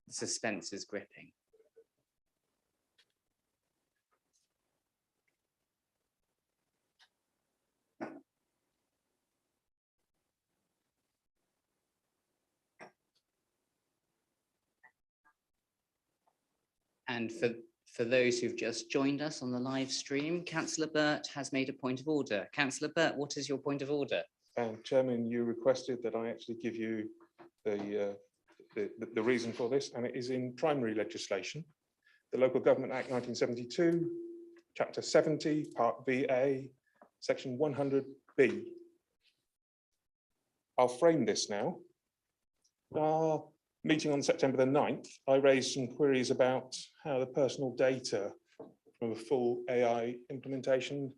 The suspense is gripping. And for those who've just joined us on the live stream, Councillor Burt has made a point of order. Councillor Burt, what is your point of order? Chairman, you requested that I actually give you the reason for this, and it is in primary legislation. The Local Government Act 1972, Chapter 70, Part VA, Section 100B. I'll frame this now. Our meeting on September the 9th, I raised some queries about how the personal data from a full AI implementation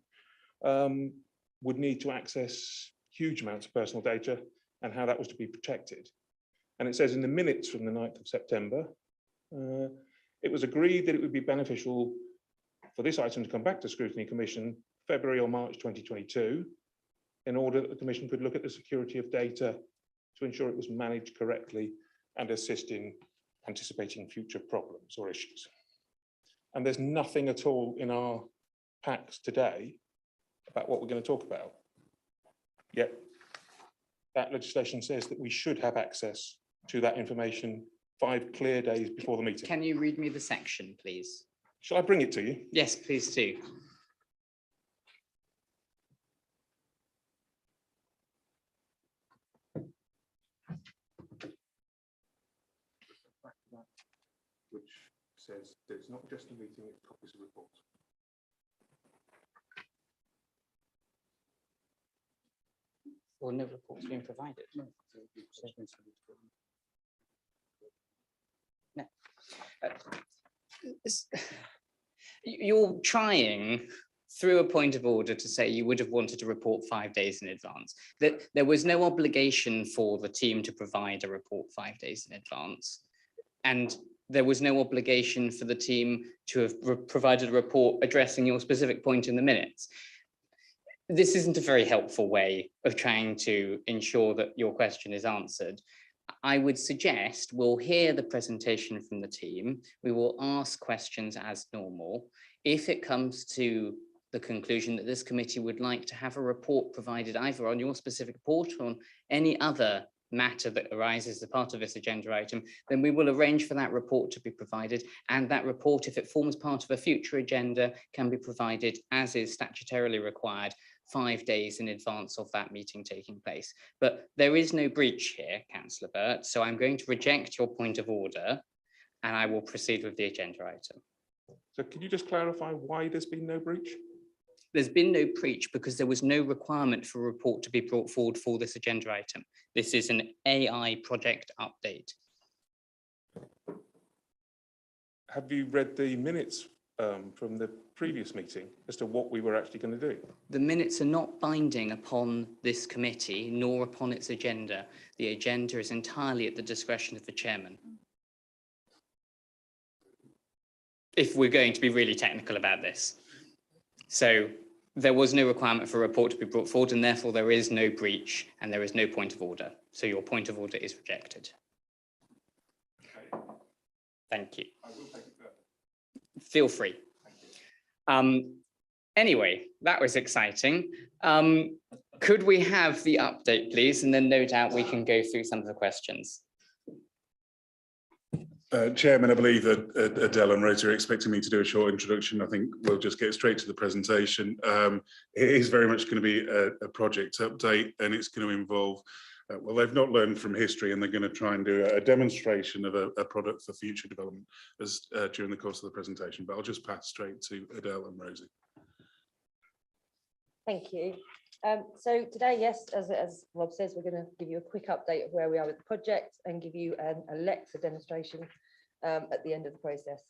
would need to access huge amounts of personal data and how that was to be protected. And it says in the minutes from the 9th of September, it was agreed that it would be beneficial for this item to come back to Scrutiny Commission February or March 2022 in order that the Commission could look at the security of data to ensure it was managed correctly and assist in anticipating future problems or issues. And there's nothing at all in our packs today about what we're going to talk about. Yet that legislation says that we should have access to that information 5 clear days before the meeting. Can you read me the section, please? Shall I bring it to you? Yes, please do. Which says that it's not just a meeting, it's copies of reports. Or no reports being provided. No. You're trying through a point of order to say you would have wanted to report 5 days in advance, that there was no obligation for the team to provide a report 5 days in advance. And there was no obligation for the team to have provided a report addressing your specific point in the minutes. This isn't a very helpful way of trying to ensure that your question is answered. I would suggest we'll hear the presentation from the team. We will ask questions as normal. If it comes to the conclusion that this committee would like to have a report provided either on your specific report or on any other matter that arises as part of this agenda item, then we will arrange for that report to be provided, and that report, if it forms part of a future agenda, can be provided as is statutorily required 5 days in advance of that meeting taking place. But there is no breach here, Councillor Burt, so I'm going to reject your point of order and I will proceed with the agenda item. So can you just clarify why there's been no breach? There's been no breach because there was no requirement for a report to be brought forward for this agenda item. This is an AI project update. Have you read the minutes from the previous meeting as to what we were actually going to do? The minutes are not binding upon this committee nor upon its agenda. The agenda is entirely at the discretion of the chairman. If we're going to be really technical about this. So there was no requirement for a report to be brought forward, and therefore there is no breach and there is no point of order. So your point of order is rejected. Okay. Thank you. I will take it further. Feel free. Anyway, that was exciting. Could we have the update, please? And then no doubt we can go through some of the questions. Chairman, I believe that Adele and Rosa are expecting me to do a short introduction. I think we'll just get straight to the presentation. It is very much going to be a project update, and it's going to involve, well, they've not learned from history, and they're going to try and do a demonstration of a product for future development as during the course of the presentation. But I'll just pass straight to Adele and Rosie. Thank you. So today, yes, as Rob says, we're going to give you a quick update of where we are with the project and give you an Alexa demonstration at the end of the process.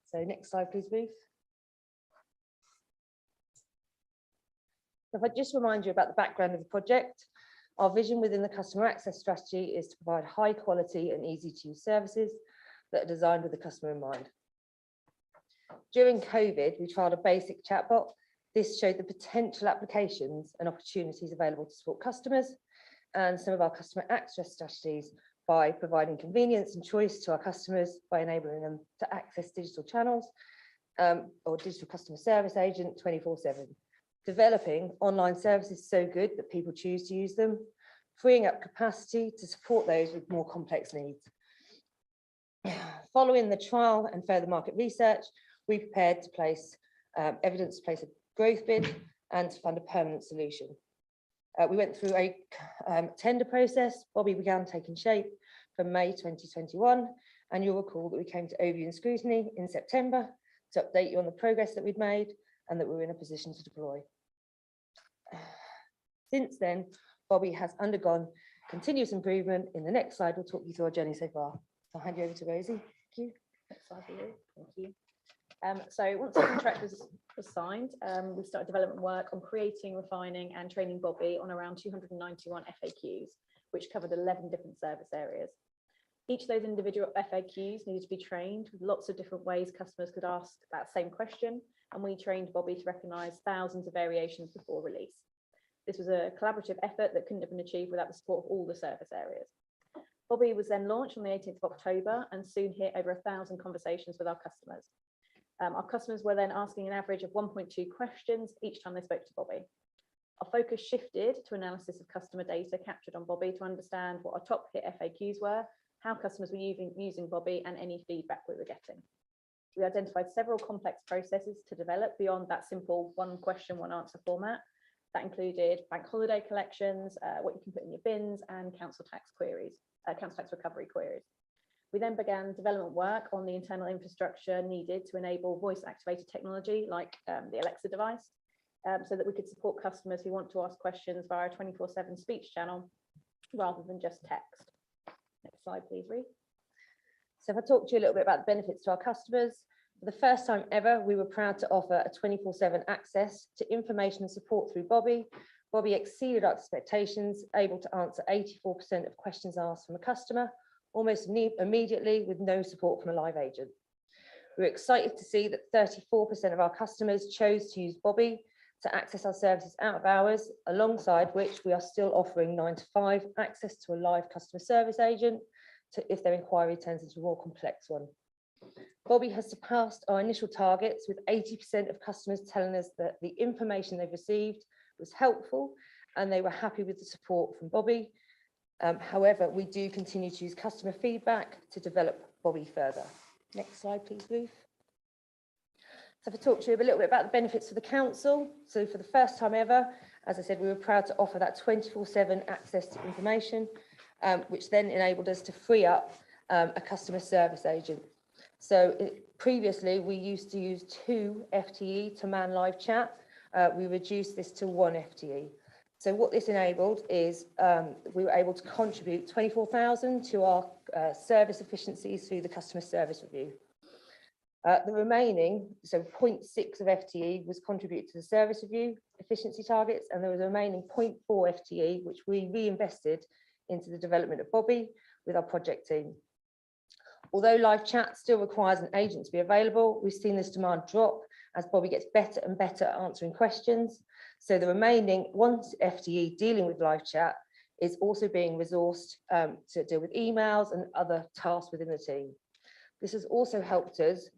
So next slide, please, Ruth. So if I just remind you about the background of the project, our vision within the customer access strategy is to provide high quality and easy to use services that are designed with the customer in mind. During COVID, we trialed a basic chatbot. This showed the potential applications and opportunities available to support customers, and some of our customer access strategies by providing convenience and choice to our customers by enabling them to access digital channels or digital customer service agent 24/7. Developing online services so good that people choose to use them, freeing up capacity to support those with more complex needs. Following the trial and further market research, we prepared to place evidence to place a growth bid and to fund a permanent solution. We went through a tender process. Bobby began taking shape from May 2021, and you'll recall that we came to overview and scrutiny in September to update you on the progress that we'd made and that we were in a position to deploy. Since then, Bobby has undergone continuous improvement. In the next slide, we'll talk you through our journey so far. I'll hand you over to Rosie. Thank you. Next slide, please. Thank you. So once the contract was signed, we started development work on creating, refining and training Bobby on around 291 FAQs, which covered 11 different service areas. Each of those individual FAQs needed to be trained with lots of different ways customers could ask that same question, and we trained Bobby to recognise thousands of variations before release. This was a collaborative effort that couldn't have been achieved without the support of all the service areas. Bobby was then launched on the 18th of October and soon hit over 1,000 conversations with our customers. Our customers were then asking an average of 1.2 questions each time they spoke to Bobby. Our focus shifted to analysis of customer data captured on Bobby to understand what our top hit FAQs were, how customers were using Bobby, and any feedback we were getting. We identified several complex processes to develop beyond that simple one question, one answer format. That included bank holiday collections, what you can put in your bins, and council tax queries, council tax recovery queries. We then began development work on the internal infrastructure needed to enable voice activated technology like the Alexa device, so that we could support customers who want to ask questions via a 24/7 speech channel rather than just text. Next slide, please, Reece. So if I talk to you a little bit about the benefits to our customers, for the first time ever, we were proud to offer a 24/7 access to information and support through Bobby. Bobby exceeded our expectations, able to answer 84% of questions asked from a customer, almost immediately with no support from a live agent. We're excited to see that 34% of our customers chose to use Bobby to access our services out of hours, alongside which we are still offering 9 to 5 access to a live customer service agent if their inquiry turns into a more complex one. Bobby has surpassed our initial targets, with 80% of customers telling us that the information they've received was helpful and they were happy with the support from Bobby. However, we do continue to use customer feedback to develop Bobby further. Next slide, please, Ruth. So if I talk to you a little bit about the benefits for the council. So for the first time ever, as I said, we were proud to offer that 24/7 access to information, which then enabled us to free up a customer service agent. So previously, we used to use 2 FTE to man live chat. We reduced this to 1 FTE. So what this enabled is we were able to contribute 24,000 to our service efficiencies through the customer service review. The remaining, so 0.6 of FTE was contributed to the service review efficiency targets, and there was a remaining 0.4 FTE, which we reinvested into the development of Bobby with our project team. Although live chat still requires an agent to be available, we've seen this demand drop as Bobby gets better and better at answering questions. So the remaining 1 FTE dealing with live chat is also being resourced to deal with emails and other tasks within the team. This has also helped us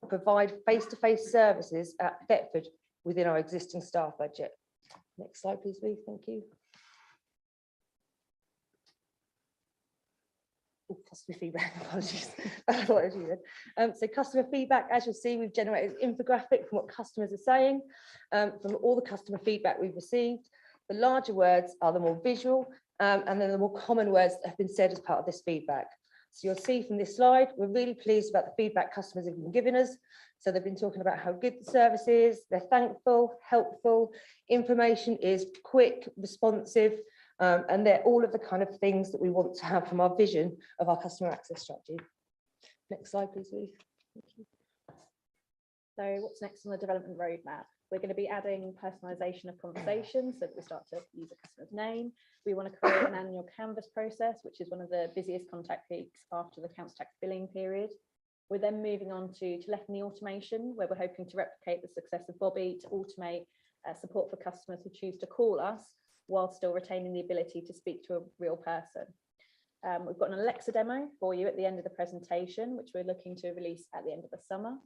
provide face-to-face services at Thetford within our existing staff budget. Next slide, please, Ruth. Thank you. Oh, customer feedback, apologies. I thought it was you then. So customer feedback, as you'll see, we've generated an infographic from what customers are saying, from all the customer feedback we've received. The larger words are the more visual, and then the more common words that have been said as part of this feedback. So you'll see from this slide, we're really pleased about the feedback customers have been giving us. So they've been talking about how good the service is, they're thankful, helpful, information is quick, responsive, and they're all of the kind of things that we want to have from our vision of our customer access strategy. Next slide, please, Ruth. Thank you. So what's next on the development roadmap? We're going to be adding personalisation of conversations so that we start to use a customer's name. We want to create an annual canvas process, which is one of the busiest contact peaks after the council tax billing period. We're then moving on to telephony automation, where we're hoping to replicate the success of Bobby to automate support for customers who choose to call us while still retaining the ability to speak to a real person. We've got an Alexa demo for you at the end of the presentation, which we're looking to release at the end of the summer.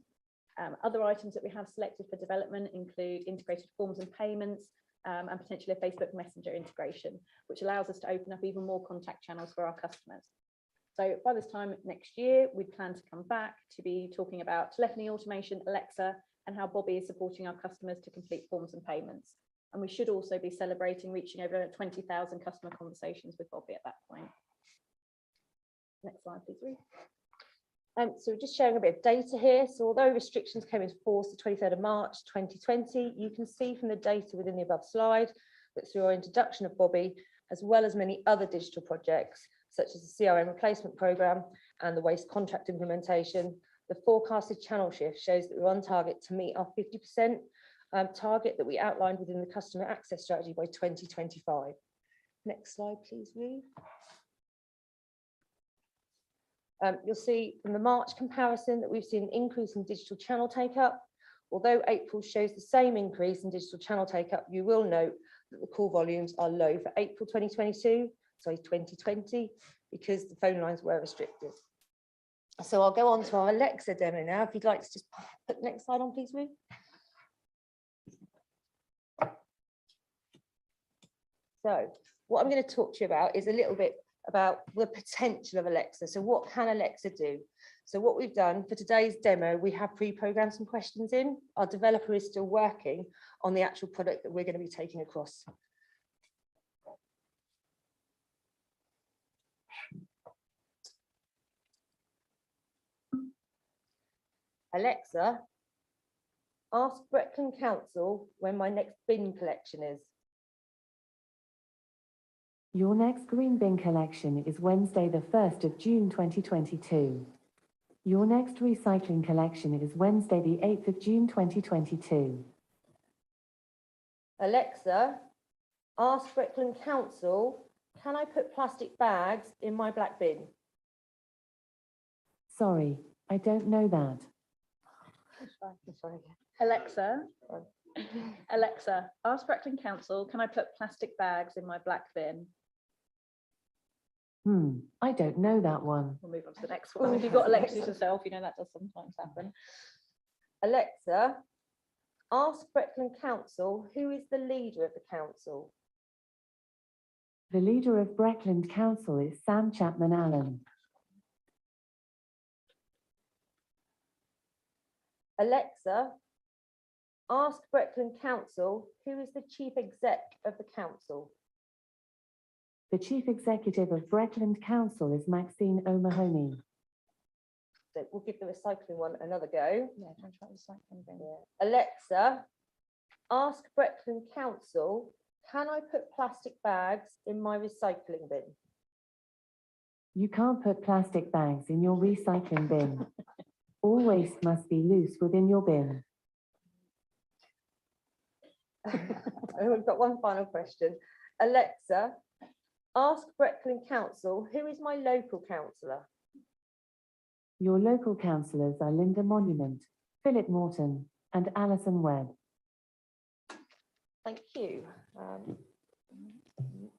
Other items that we have selected for development include integrated forms and payments, and potentially a Facebook Messenger integration, which allows us to open up even more contact channels for our customers. So by this time next year, we plan to come back to be talking about telephony automation, Alexa, and how Bobby is supporting our customers to complete forms and payments. And we should also be celebrating reaching over 20,000 customer conversations with Bobby at that point. Next slide, please, Ruth. So we're just showing a bit of data here. So although restrictions came into force the 23rd of March 2020, you can see from the data within the above slide that through our introduction of Bobby, as well as many other digital projects, such as the CRM replacement programme and the waste contract implementation, the forecasted channel shift shows that we're on target to meet our 50% target that we outlined within the customer access strategy by 2025. Next slide, please, Ruth. You'll see from the March comparison that we've seen an increase in digital channel take-up. Although April shows the same increase in digital channel take-up, you will note that the call volumes are low for April 2020, because the phone lines were restricted. So I'll go on to our Alexa demo now. If you'd like to just put the next slide on, please, Ruth. So what I'm going to talk to you about is a little bit about the potential of Alexa. So what can Alexa do? So what we've done for today's demo, we have pre-programmed some questions in. Our developer is still working on the actual product that we're going to be taking across. Alexa, ask Breckland Council when my next bin collection is. Your next green bin collection is Wednesday, the 1st of June 2022. Your next recycling collection is Wednesday, the 8th of June 2022. Alexa, ask Breckland Council, can I put plastic bags in my black bin? Sorry, I don't know that. Alexa, ask Breckland Council, can I put plastic bags in my black bin? I don't know that one. We'll move on to the next one. If you've got Alexa yourself, you know that does sometimes happen. Alexa, ask Breckland Council, who is the leader of the council? The leader of Breckland Council is Sam Chapman Allen. Alexa, ask Breckland Council, who is the chief exec of the council? The chief executive of Breckland Council is Maxine O'Mahony. So we'll give the recycling one another go. Yeah, try recycling bin. Yeah. Alexa, ask Breckland Council, can I put plastic bags in my recycling bin? You can't put plastic bags in your recycling bin. All waste must be loose within your bin. We've got one final question. Alexa, ask Breckland Council, who is my local councillor? Your local councillors are Linda Monument, Philip Morton, and Alison Webb. Thank you.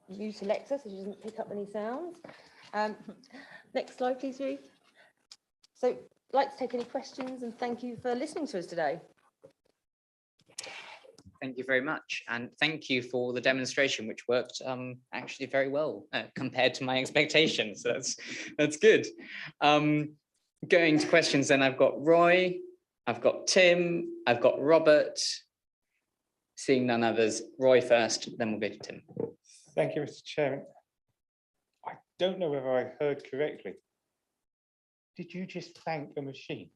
Mute Alexa so she doesn't pick up any sounds. Next slide, please, Ruth. So I'd like to take any questions and thank you for listening to us today. Thank you very much. And thank you for the demonstration, which worked actually very well compared to my expectations. So that's good. Going to questions then, I've got Roy, I've got Tim, I've got Robert. Seeing none others, Roy first, then we'll go to Tim. Thank you, Mr. Chairman. I don't know whether I heard correctly. Did you just thank a machine?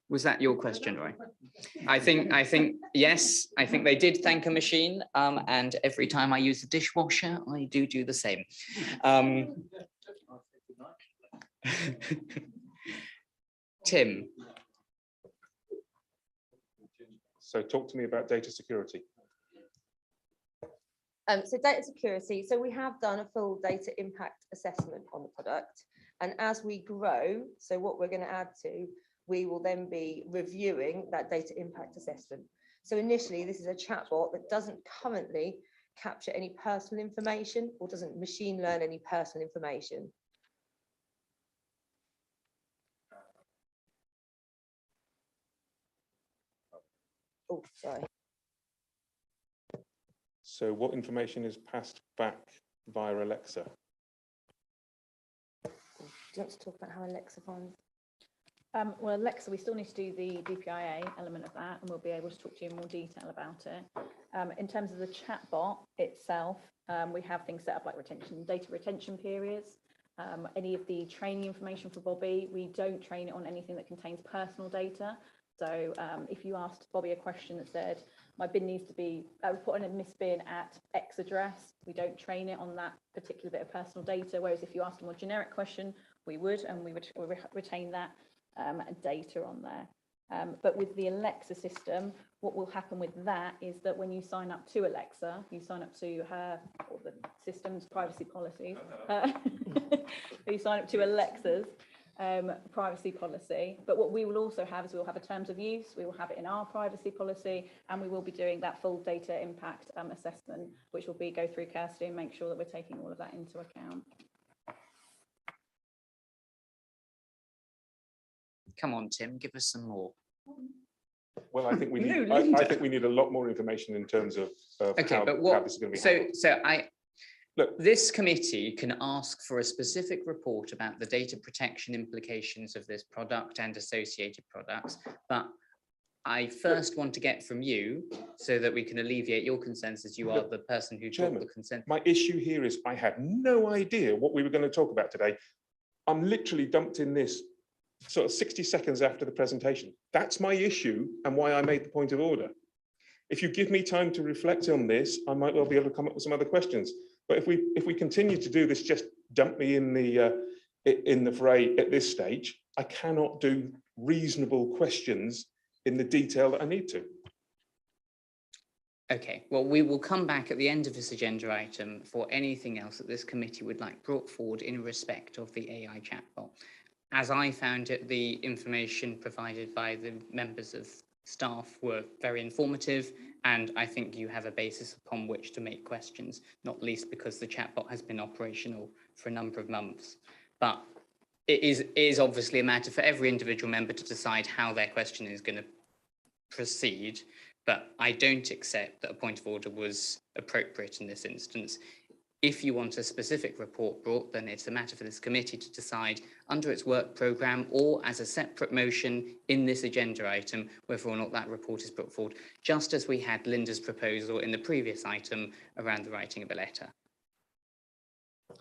Was that your question, Roy? I think yes, I think they did thank a machine, and every time I use the dishwasher, I do the same. Tim. So talk to me about data security. So data security, so we have done a full data impact assessment on the product. And as we grow, so what we're going to add to, we will then be reviewing that data impact assessment. So initially, this is a chatbot that doesn't currently capture any personal information or doesn't machine learn any personal information. Oh, sorry. So what information is passed back via Alexa? Do you want to talk about how Alexa finds? Well, Alexa, we still need to do the DPIA element of that, and we'll be able to talk to you in more detail about it. In terms of the chatbot itself, we have things set up like data retention periods. Any of the training information for Bobby, we don't train it on anything that contains personal data. So if you asked Bobby a question that said, my bin needs to be put in a miss bin at X address, we don't train it on that particular bit of personal data. Whereas if you asked a more generic question, we would, and we would retain that data on there. But with the Alexa system, what will happen with that is that when you sign up to Alexa, you sign up to her or the system's privacy policies. You sign up to Alexa's privacy policy. But what we will also have is we'll have a terms of use, we will have it in our privacy policy, and we will be doing that full data impact assessment, which will be go through Kirsty and make sure that we're taking all of that into account. Come on, Tim, give us some more. Well, I think we need. No, I Linda. think we need a lot more information in terms of Okay, how, but what? how this is going to be handled. Look. This committee can ask for a specific report about the data protection implications of this product and associated products, but I first want to get from you so that we can alleviate your concerns, as you are the person who brought the consent. My issue here is I had no idea what we were going to talk about today. I'm literally dumped in this sort of 60 seconds after the presentation. That's my issue and why I made the point of order. If you give me time to reflect on this, I might well be able to come up with some other questions. But if we continue to do this, just dump me in the fray at this stage, I cannot do reasonable questions in the detail that I need to. Okay, well, we will come back at the end of this agenda item for anything else that this committee would like brought forward in respect of the AI chatbot. As I found it, the information provided by the members of staff were very informative, and I think you have a basis upon which to make questions, not least because the chatbot has been operational for a number of months. But it is obviously a matter for every individual member to decide how their question is going to proceed, but I don't accept that a point of order was appropriate in this instance. If you want a specific report brought, then it's a matter for this committee to decide under its work programme or as a separate motion in this agenda item, whether or not that report is put forward, just as we had Linda's proposal in the previous item around the writing of a letter.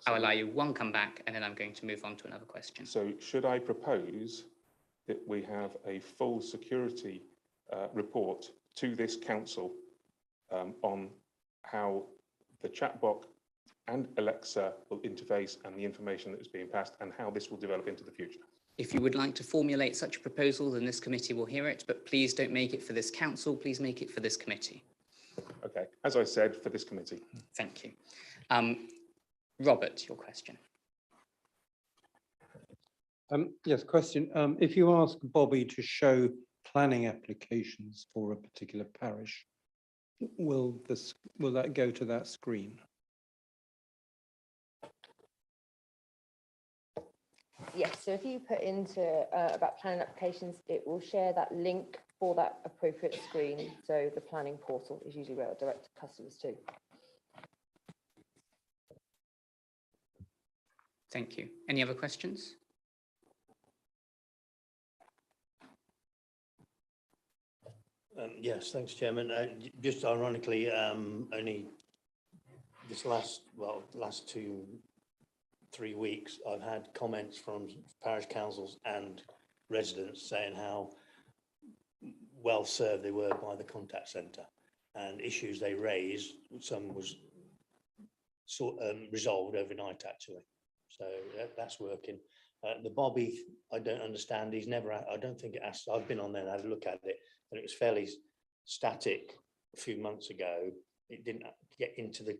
I'll allow you one comeback and then I'm going to move on to another question. So should I propose that we have a full security report to this council on how the chatbot and Alexa will interface and the information that is being passed and how this will develop into the future? If you would like to formulate such a proposal, then this committee will hear it, but please don't make it for this council, please make it for this committee. Okay, as I said, for this committee. Thank you. Robert, your question. Yes, question. If you ask Bobby to show planning applications for a particular parish, will that go to that screen? Yes, so if you put into about planning applications, it will share that link for that appropriate screen. So the planning portal is usually where it'll direct customers to. Thank you. Any other questions? Yes, thanks, Chairman. Just ironically, only this last 2-3 weeks, I've had comments from parish councils and residents saying how well served they were by the contact centre, and issues they raised, some was resolved overnight actually. So that's working. The Bobby, I don't understand. He's never. I don't think it asked. I've been on there and had a look at it, and it was fairly static a few months ago. It didn't get into the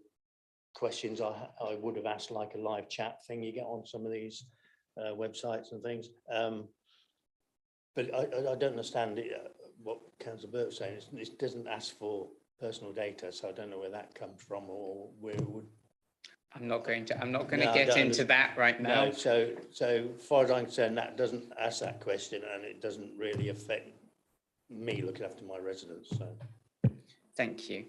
questions I would have asked, like a live chat thing you get on some of these websites and things. But I don't understand it. what Councillor Burt was saying. It doesn't ask for personal data, so I don't know where that comes from or where it would. I'm not going to No, get into that right now. No, so as far as I'm concerned, that doesn't ask that question, and it doesn't really affect me looking after my residents. So. Thank you.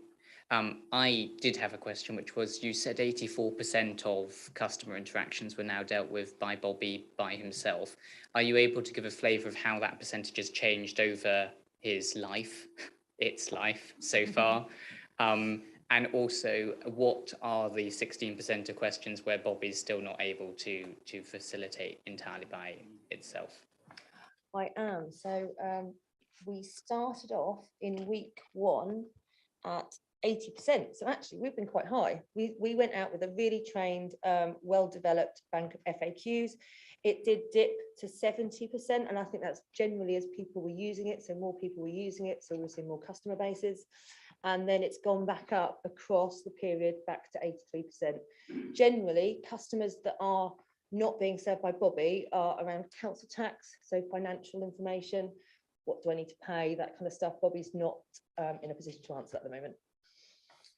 I did have a question, which was, you said 84% of customer interactions were now dealt with by Bobby by himself. Are you able to give a flavour of how that percentage has changed over his life, its life so far? And also, what are the 16% of questions where Bobby's still not able to facilitate entirely by itself? I am. So we started off in week 1 at 80%. So actually, we've been quite high. We went out with a really trained, well-developed bank of FAQs. It did dip to 70%, and I think that's generally as people were using it. So more people were using it, so we're seeing more customer bases. And then it's gone back up across the period back to 83%. Generally, customers that are not being served by Bobby are around council tax, so financial information, what do I need to pay, that kind of stuff. Bobby's not in a position to answer that at the moment.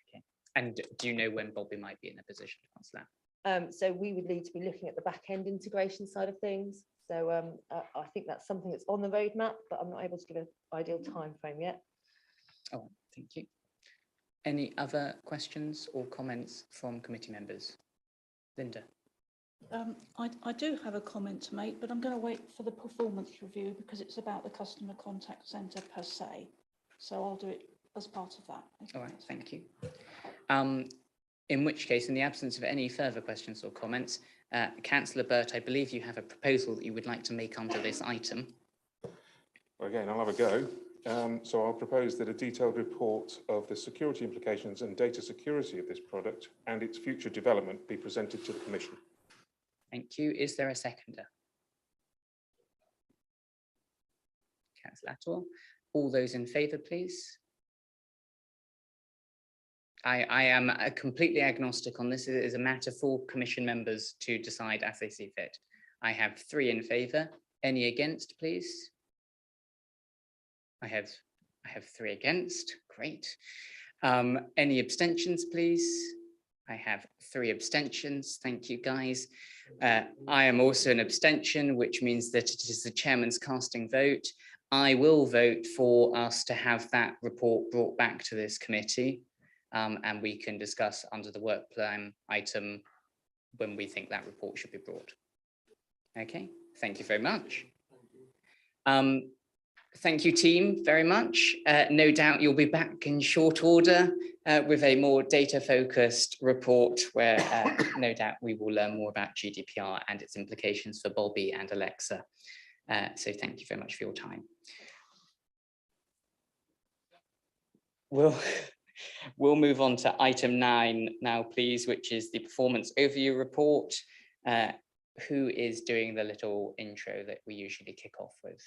Okay. And do you know when Bobby might be in a position to answer that? So we would need to be looking at the back end integration side of things. So I think that's something that's on the roadmap, but I'm not able to give an ideal time frame yet. Oh, thank you. Any other questions or comments from committee members? Linda. I do have a comment to make, but I'm going to wait for the performance review because it's about the customer contact centre per se. So I'll do it as part of that. All right, thank you. In which case, in the absence of any further questions or comments, Councillor Burt, I believe you have a proposal that you would like to make under this item. Well, again, I'll have a go. So I'll propose that a detailed report of the security implications and data security of this product and its future development be presented to the Commission. Thank you. Is there a seconder? Councillor Atwell. All those in favour, please. I am completely agnostic on this. It is a matter for Commission members to decide as they see fit. I have 3 in favour. Any against, please? I have 3 against. Great. Any abstentions, please? I have 3 abstentions. Thank you, guys. I am also an abstention, which means that it is the chairman's casting vote. I will vote for us to have that report brought back to this committee, and we can discuss under the work plan item when we think that report should be brought. Okay, thank you very much. Thank you, team, very much. No doubt you'll be back in short order with a more data-focused report where no doubt we will learn more about GDPR and its implications for Bobby and Alexa. So thank you very much for your time. We'll move on to item 9 now, please, which is the performance overview report. Who is doing the little intro that we usually kick off with?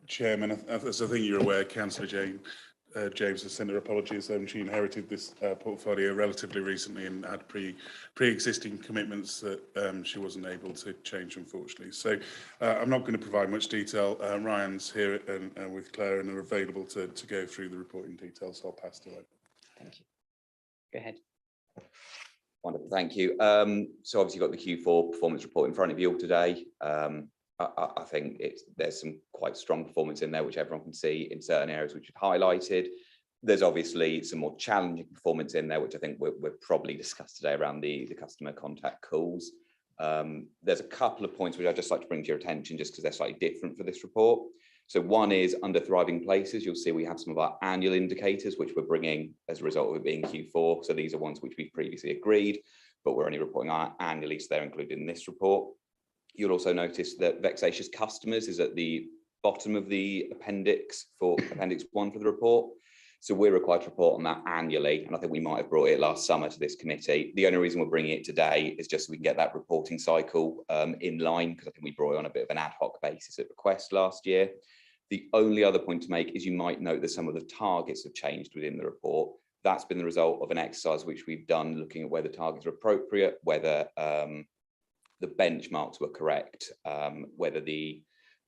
Chairman, as I think you're aware, Councillor James has sent her apologies. She inherited this portfolio relatively recently and had pre-existing commitments that she wasn't able to change, unfortunately. So I'm not going to provide much detail. Ryan's here and with Claire and are available to go through the report in detail, so I'll pass to her. Thank you. Go ahead. Wonderful, thank you. So obviously you've got the Q4 performance report in front of you all today. I think there's some quite strong performance in there, which everyone can see in certain areas which we've highlighted. There's obviously some more challenging performance in there, which I think we'll probably discuss today around the customer contact calls. There's a couple of points which I'd just like to bring to your attention just because they're slightly different for this report. So one is under thriving places. You'll see we have some of our annual indicators, which we're bringing as a result of it being Q4. So these are ones which we've previously agreed, but we're only reporting on annually, so they're included in this report. You'll also notice that vexatious customers is at the bottom of the appendix for appendix 1 for the report. So we're required to report on that annually. And I think we might have brought it last summer to this committee. The only reason we're bringing it today is just so we can get that reporting cycle in line, because I think we brought it on a bit of an ad hoc basis at request last year. The only other point to make is you might note that some of the targets have changed within the report. That's been the result of an exercise which we've done looking at whether targets are appropriate, whether the benchmarks were correct, whether the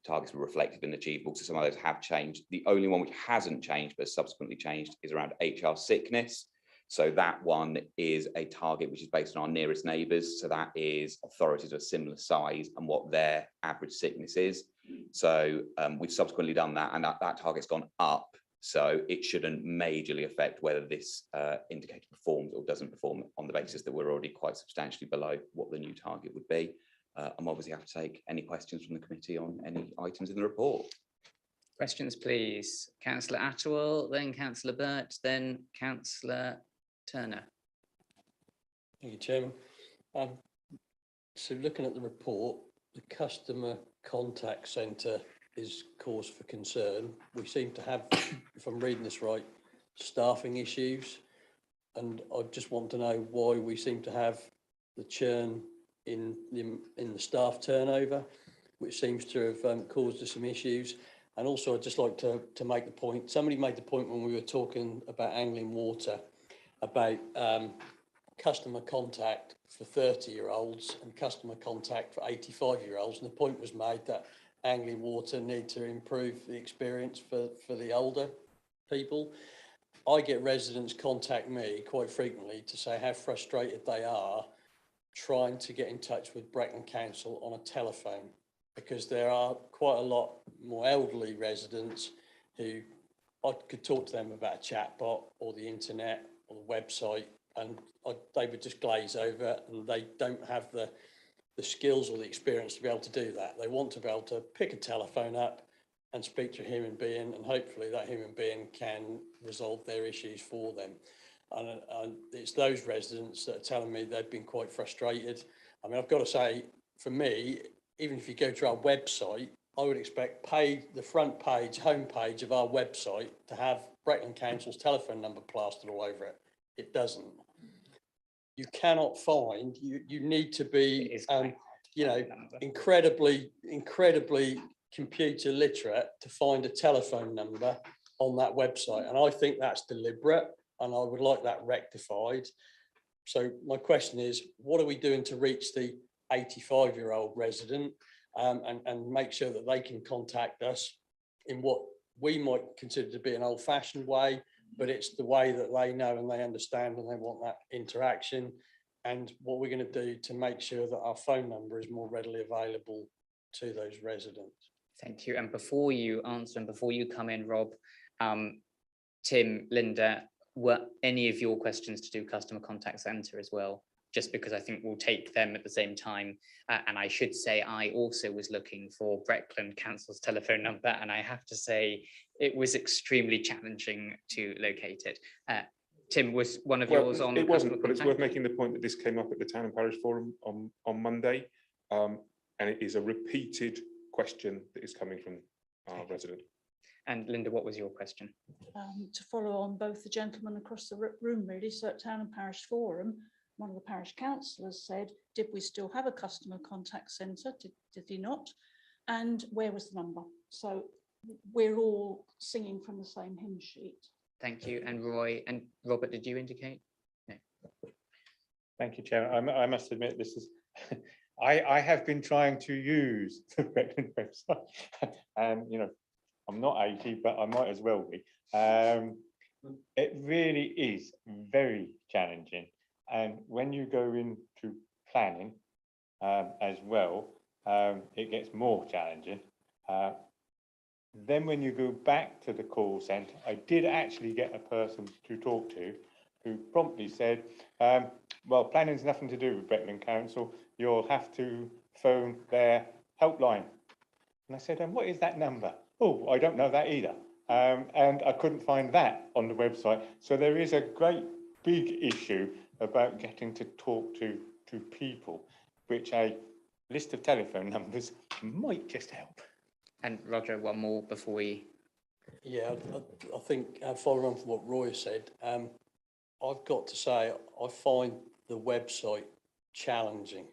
targets were reflected and achievable. So some of those have changed. The only one which hasn't changed but subsequently changed is around HR sickness. So that one is a target which is based on our nearest neighbours. So that is authorities of a similar size and what their average sickness is. So we've subsequently done that, and that target's gone up. So it shouldn't majorly affect whether this indicator performs or doesn't perform, on the basis that we're already quite substantially below what the new target would be. I'm obviously happy to take any questions from the committee on any items in the report. Questions, please. Councillor Attewell, then Councillor Burt, then Councillor Turner. Thank you, Chairman. So looking at the report, the customer contact centre is cause for concern. We seem to have, if I'm reading this right, staffing issues. And I just want to know why we seem to have the churn in the staff turnover, which seems to have caused us some issues. And also I'd just like to make the point, somebody made the point when we were talking about Angling Water, about customer contact for 30-year-olds and customer contact for 85-year-olds. And the point was made that Angling Water need to improve the experience for the older people. I get residents contact me quite frequently to say how frustrated they are trying to get in touch with Breckland Council on a telephone, because there are quite a lot more elderly residents who I could talk to them about a chatbot or the internet or the website, and they would just glaze over, and they don't have the skills or the experience to be able to do that. They want to be able to pick a telephone up and speak to a human being, and hopefully that human being can resolve their issues for them. And it's those residents that are telling me they've been quite frustrated. I mean, I've got to say, for me, even if you go to our website, I would expect the front page, home page of our website to have Breckland Council's telephone number plastered all over it. It doesn't. You cannot find, you need to be, you know, incredibly computer literate to find a telephone number on that website. And I think that's deliberate, and I would like that rectified. So my question is, what are we doing to reach the 85-year-old resident and make sure that they can contact us in what we might consider to be an old-fashioned way, but it's the way that they know and they understand and they want that interaction, and what we're going to do to make sure that our phone number is more readily available to those residents. Thank you. And before you answer and before you come in, Rob, Tim, Linda, were any of your questions to do customer contact centre as well? Just because I think we'll take them at the same time. And I should say, I also was looking for Breckland Council's telephone number, and I have to say it was extremely challenging to locate it. Tim, was one of yours on? It wasn't, but it's worth making the point that this came up at the Town and Parish Forum on Monday, and it is a repeated question that is coming from our resident. And Linda, what was your question? To follow on both the gentlemen across the room, really. So at Town and Parish Forum, one of the parish councillors said, did we still have a customer contact centre? Did he not? And where was the number? So we're all singing from the same hymn sheet. Thank you. And Roy and Robert, did you indicate? No. Thank you, Chair. I must admit, this is, I have been trying to use the Breckland website, and you know, I'm not 80, but I might as well be. It really is very challenging. And when you go into planning as well, it gets more challenging. Then when you go back to the call centre, I did actually get a person to talk to who promptly said, well, planning's nothing to do with Breckland Council. You'll have to phone their helpline. And I said, and what is that number? Oh, I don't know that either. And I couldn't find that on the website. So there is a great big issue about getting to talk to people, which a list of telephone numbers might just help. And Roger, one more before we... Yeah, I think following on from what Roy said, I've got to say, I find the website challenging.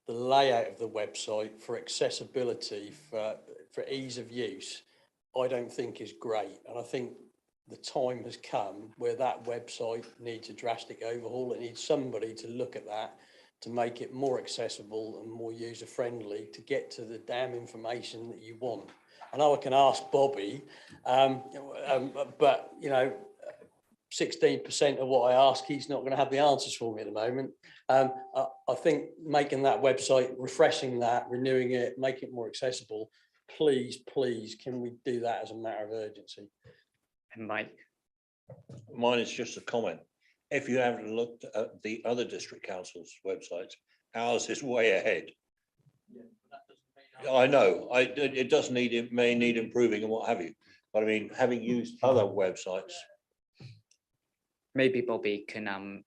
The layout of the website for accessibility, for ease of use, I don't think is great. And I think the time has come where that website needs a drastic overhaul. It needs somebody to look at that to make it more accessible and more user friendly to get to the damn information that you want. I know I can ask Bobby, but you know, 16% of what I ask, he's not going to have the answers for me at the moment. I think making that website, refreshing that, renewing it, making it more accessible, please, can we do that as a matter of urgency? And Mike? Mine is just a comment. If you haven't looked at the other district councils' websites, ours is way ahead. I know, it does need, it may need improving and what have you, but I mean, having used other websites. Maybe Bobby can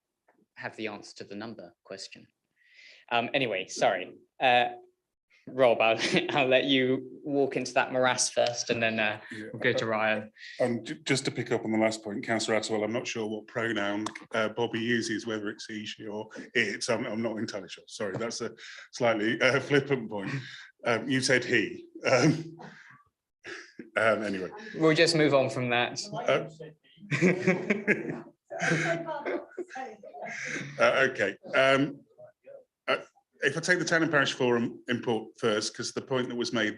have the answer to the number question. Anyway, sorry. Rob, I'll let you walk into that morass first, and then we'll go to Ryan. Just to pick up on the last point, Councillor Attwell, I'm not sure what pronoun Bobby uses, whether it's he, she, or it. I'm not entirely sure. Sorry, that's a slightly flippant point. You said he. Anyway, we'll just move on from that. Okay. If I take the Town and Parish Forum import first, because the point that was made,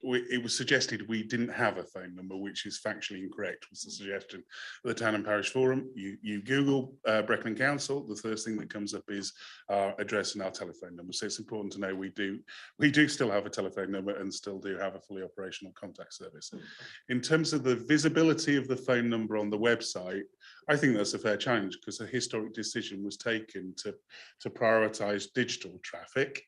it was suggested we didn't have a phone number, which is factually incorrect, was the suggestion of the Town and Parish Forum. You Google Breckland Council, the first thing that comes up is our address and our telephone number. So it's important to know we do still have a telephone number and still do have a fully operational contact service. In terms of the visibility of the phone number on the website, I think that's a fair challenge, because a historic decision was taken to prioritise digital traffic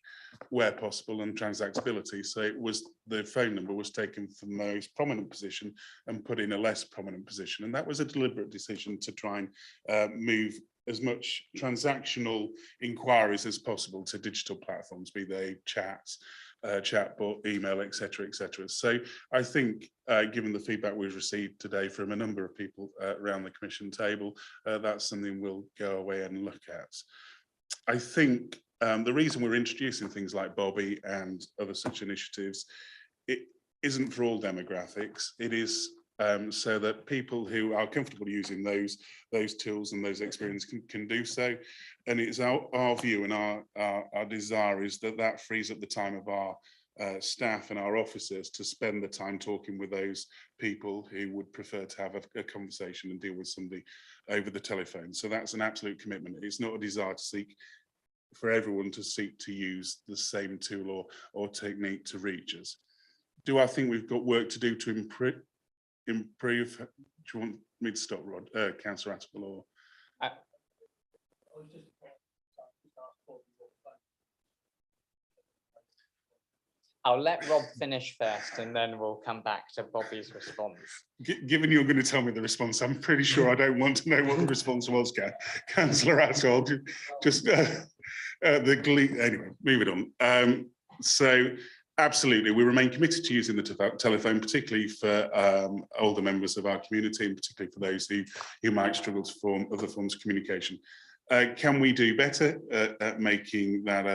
where possible and transactability. So it was, the phone number was taken from the most prominent position and put in a less prominent position. And that was a deliberate decision to try and move as much transactional inquiries as possible to digital platforms, be they chats, chatbot, email, etc., etc. So I think, given the feedback we've received today from a number of people around the commission table, that's something we'll go away and look at. I think the reason we're introducing things like Bobby and other such initiatives, it isn't for all demographics. It is so that people who are comfortable using those tools and those experiences can do so. And it's our view and our desire is that frees up the time of our staff and our officers to spend the time talking with those people who would prefer to have a conversation and deal with somebody over the telephone. So that's an absolute commitment. It's not a desire to seek for everyone to seek to use the same tool or technique to reach us. Do I think we've got work to do to improve? Do you want me to stop, Rod? Councillor Attwell, or? I'll let Rob finish first, and then we'll come back to Bobby's response. Given you're going to tell me the response, I'm pretty sure I don't want to know what the response was, Councillor Attwell. Just the glee. Anyway, moving on. So absolutely, we remain committed to using the telephone, particularly for older members of our community, and particularly for those who might struggle to form other forms of communication. Can we do better at making that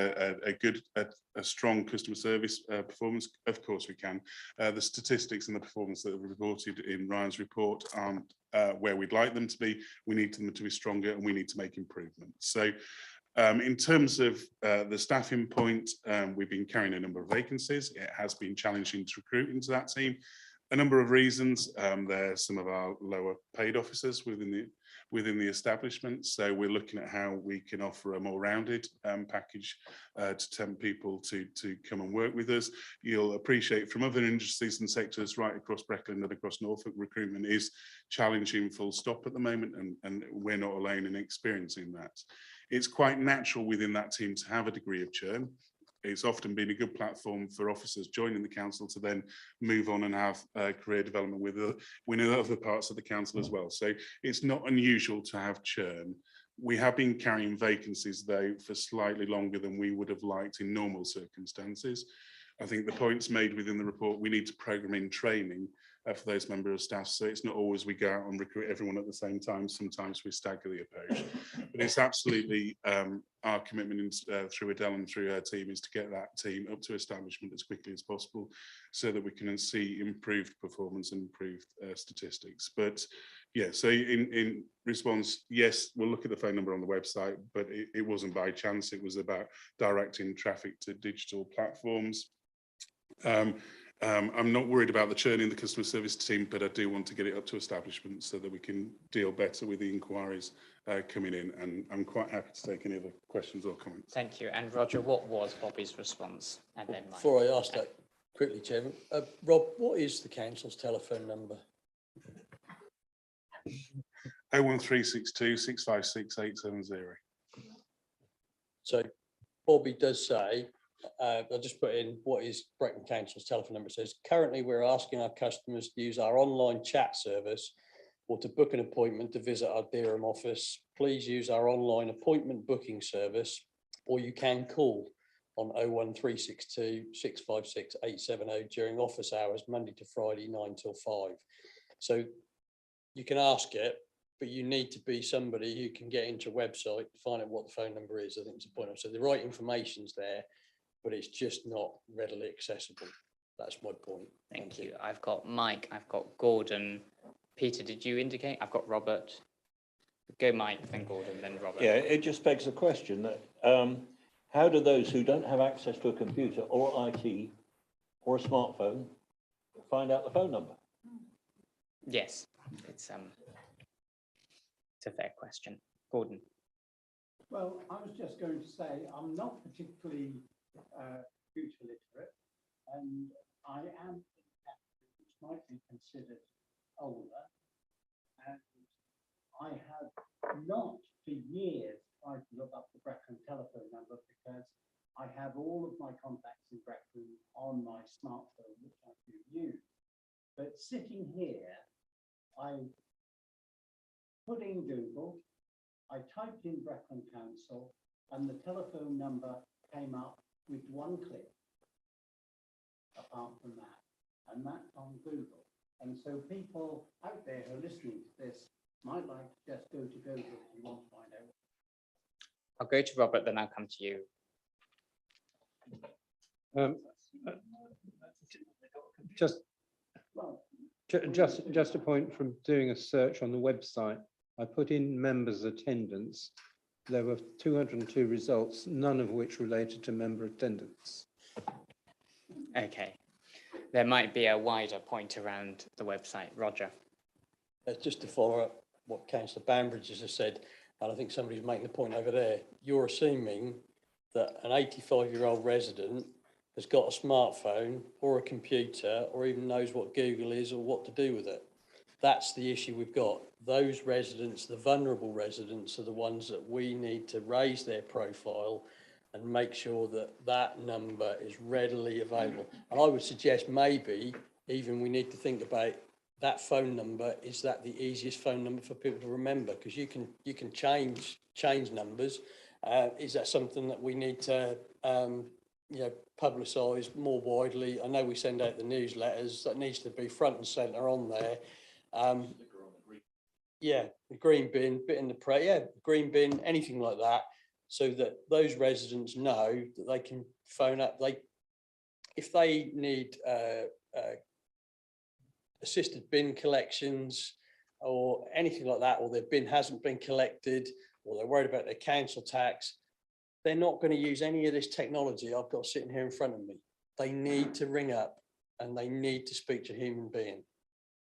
a strong customer service performance? Of course we can. The statistics and the performance that are reported in Ryan's report aren't where we'd like them to be. We need them to be stronger, and we need to make improvements. So in terms of the staffing point, we've been carrying a number of vacancies. It has been challenging to recruit into that team. A number of reasons. There's some of our lower paid officers within the establishment. So we're looking at how we can offer a more rounded package to tempt people to come and work with us. You'll appreciate from other industries and sectors right across Breckland and across Norfolk, recruitment is challenging full stop at the moment, and we're not alone in experiencing that. It's quite natural within that team to have a degree of churn. It's often been a good platform for officers joining the council to then move on and have career development within other parts of the council as well. So it's not unusual to have churn. We have been carrying vacancies though for slightly longer than we would have liked in normal circumstances. I think the points made within the report, we need to program in training for those members of staff. So it's not always we go out and recruit everyone at the same time. Sometimes we stagger the approach. But it's absolutely our commitment through Adele and through her team is to get that team up to establishment as quickly as possible so that we can see improved performance and improved statistics. But Yeah, so in response, yes, we'll look at the phone number on the website, but it wasn't by chance. It was about directing traffic to digital platforms. I'm not worried about the churn in the customer service team, but I do want to get it up to establishment so that we can deal better with the inquiries coming in. And I'm quite happy to take any other questions or comments. Thank you. And Roger, what was Bobby's response? And then mine. Before I ask that quickly, Chairman, Rob, what is the council's telephone number? 01362 656 870. So Bobby does say, I'll just put in what is Breckland Council's telephone number. It says, currently we're asking our customers to use our online chat service or to book an appointment to visit our Dereham office. Please use our online appointment booking service, or you can call on 01362 656 870 during office hours, Monday to Friday, 9 till 5. So you can ask it, but you need to be somebody who can get into a website, find out what the phone number is. I think it's a point. So the right information's there, but it's just not readily accessible. That's my point. Thank you. I've got Mike, I've got Gordon. Peter, did you indicate? I've got Robert. Go Mike, then Gordon, then Robert. Yeah, it just begs the question that how do those who don't have access to a computer or IT or a smartphone find out the phone number? Yes, it's a fair question. Gordon. Well, I was just going to say I'm not particularly computer literate, and I am which might be considered older, and I have not for years tried to look up the Breckland telephone number because I have all of my contacts in Breckland on my smartphone, which I do use. But sitting here, I put in Google, I typed in Breckland Council, and the telephone number came up with one click, apart from that, and that's on Google. And so people out there who are listening to this might like to just go to Google if you want to find out. I'll go to Robert, then I'll come to you. Just a point from doing a search on the website. I put in members' attendance. There were 202 results, none of which related to member attendance. Okay. There might be a wider point around the website. Roger. Just to follow up what Councillor Banbridge has said, and I think somebody's making the point over there, you're assuming that an 85-year-old resident has got a smartphone or a computer or even knows what Google is or what to do with it. That's the issue we've got. Those residents, the vulnerable residents, are the ones that we need to raise their profile and make sure that that number is readily available. And I would suggest maybe even we need to think about that phone number. Is that the easiest phone number for people to remember? Because you can change numbers. Is that something that we need to publicise more widely? I know we send out the newsletters. That needs to be front and centre on there. Yeah, the green bin, bit in the press, yeah, green bin, anything like that, so that those residents know that they can phone up. If they need assisted bin collections or anything like that, or their bin hasn't been collected, or they're worried about their council tax, they're not going to use any of this technology I've got sitting here in front of me. They need to ring up and they need to speak to a human being.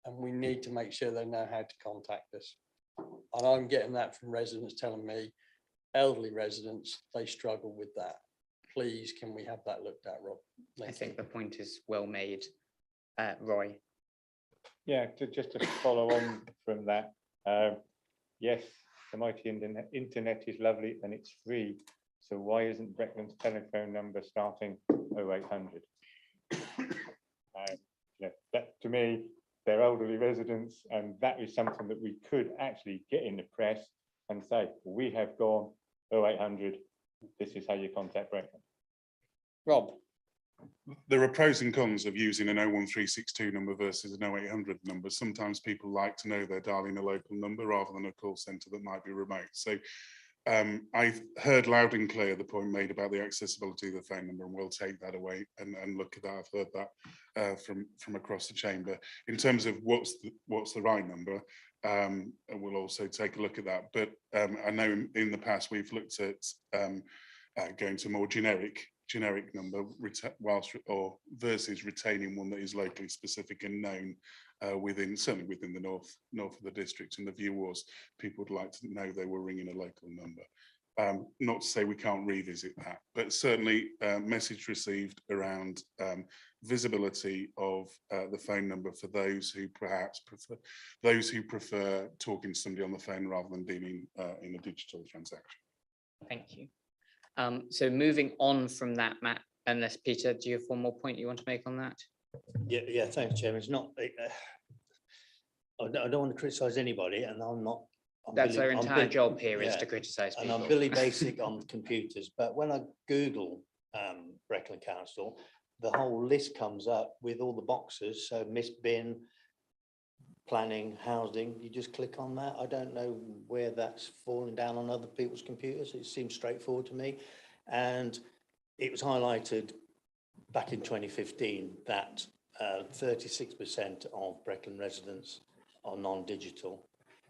And we need to make sure they know how to contact us. And I'm getting that from residents telling me, elderly residents, they struggle with that. Please, can we have that looked at, Rob? I think the point is well made. Roy. Yeah, just to follow on from that, yes, the mighty internet is lovely and it's free. So why isn't Breckland's telephone number starting 0800? That to me, they're elderly residents, and that is something that we could actually get in the press and say, we have gone 0800, this is how you contact Breckland. Rob. There are pros and cons of using an 01362 number versus an 0800 number. Sometimes people like to know they're dialing a local number rather than a call centre that might be remote. So I've heard loud and clear the point made about the accessibility of the phone number, and we'll take that away and look at that. I've heard that from across the chamber. In terms of what's the right number, we'll also take a look at that. But I know in the past we've looked at going to more generic number versus retaining one that is locally specific and known certainly within the north of the district. And the view was people would like to know they were ringing a local number. Not to say we can't revisit that, but certainly message received around visibility of the phone number for those who perhaps prefer talking to somebody on the phone rather than dealing in a digital transaction. Thank you. So moving on from that, Matt, unless Peter, do you have one more point you want to make on that? Yeah, thanks, Chairman. It's not, I don't want to criticise anybody, and That's our entire job here is to criticise people. And I'm Billy Basic on computers, but when I Google Breckland Council, the whole list comes up with all the boxes. So missed bin, planning, housing, you just click on that. I don't know where that's falling down on other people's computers. It seems straightforward to me. And it was highlighted back in 2015 that 36% of Breckland residents are non-digital,